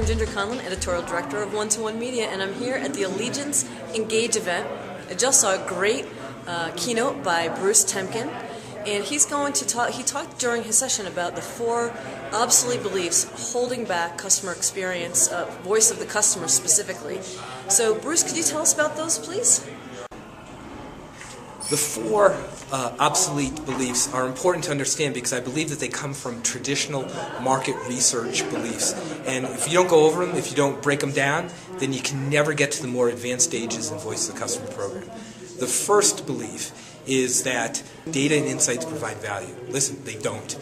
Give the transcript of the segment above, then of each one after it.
Ginger Conlon, Editorial Director of One-to-One Media, and I'm here at the Allegiance Engage event. I just saw a great keynote by Bruce Temkin, and he's going to talk. He talked during his session about the 4 obsolete beliefs holding back customer experience, voice of the customer specifically. So, Bruce, could you tell us about those, please? The 4 obsolete beliefs are important to understand because I believe that they come from traditional market research beliefs. And if you don't go over them, if you don't break them down, then you can never get to the more advanced stages in Voice of the Customer program. The first belief is that data and insights provide value. Listen, they don't.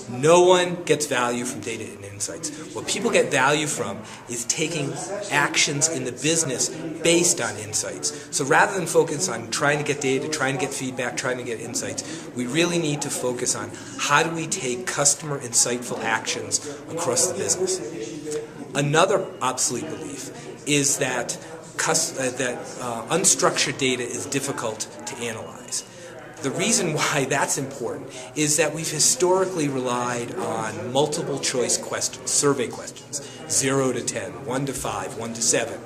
No one gets value from data and insights. What people get value from is taking actions in the business based on insights. So rather than focus on trying to get data, trying to get feedback, trying to get insights, we really need to focus on how do we take customer insightful actions across the business. Another obsolete belief is that unstructured data is difficult to analyze. The reason why that's important is that we've historically relied on multiple choice questions, survey questions, 0 to 10, 1 to 5, 1 to 7.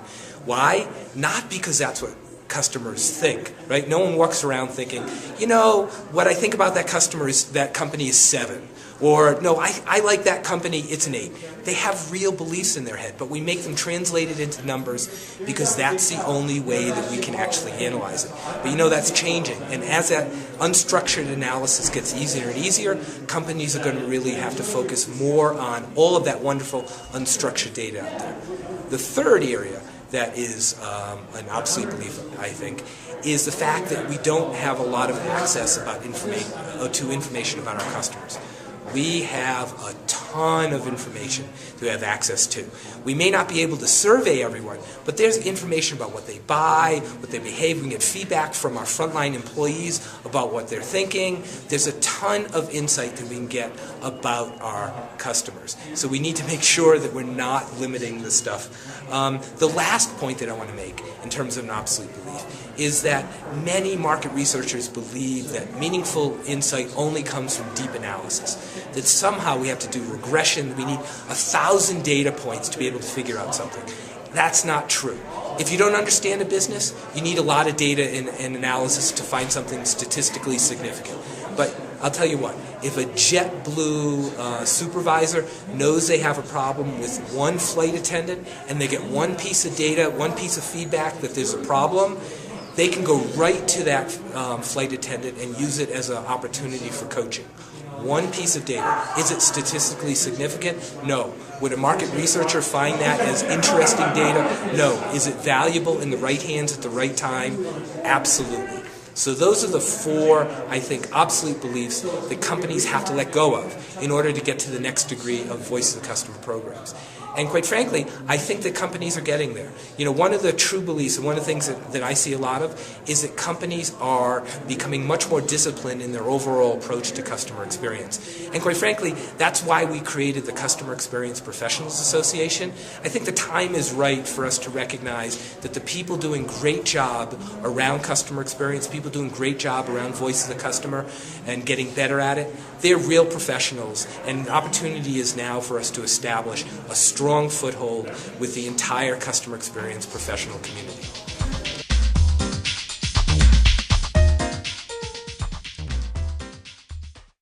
Why? Not because that's what customers think, right? No one walks around thinking, you know, what I think about that customer is that company is 7. Or, no, I like that company, it's an 8. They have real beliefs in their head, but we make them translated into numbers because that's the only way that we can actually analyze it. But you know, that's changing. And as that unstructured analysis gets easier and easier, companies are going to really have to focus more on all of that wonderful unstructured data out there. The third area that is an obsolete belief, I think, is the fact that we don't have a lot of access to information about our customers. We have a ton of information to have access to. We may not be able to survey everyone, but there's information about what they buy, what they behave. We can get feedback from our frontline employees about what they're thinking. There's a ton of insight that we can get about our customers. So we need to make sure that we're not limiting the stuff. The last point that I want to make in terms of an obsolete belief is that many market researchers believe that meaningful insight only comes from deep analysis. That somehow we have to do regression, we need 1,000 data points to be able to figure out something. That's not true. If you don't understand a business, you need a lot of data and analysis to find something statistically significant. But I'll tell you what, if a JetBlue supervisor knows they have a problem with one flight attendant and they get one piece of data, one piece of feedback that there's a problem, they can go right to that flight attendant and use it as an opportunity for coaching. One piece of data. Is it statistically significant? No. Would a market researcher find that as interesting data? No. Is it valuable in the right hands at the right time? Absolutely. So those are the 4, I think, obsolete beliefs that companies have to let go of in order to get to the next degree of Voice of the Customer programs. And quite frankly, I think that companies are getting there. You know, one of the true beliefs, and one of the things that I see a lot of, is that companies are becoming much more disciplined in their overall approach to customer experience. And quite frankly, that's why we created the Customer Experience Professionals Association. I think the time is right for us to recognize that the people doing great job around customer experience, people doing great job around voice of the customer and getting better at it, they're real professionals. And the opportunity is now for us to establish a strong foothold with the entire customer experience professional community.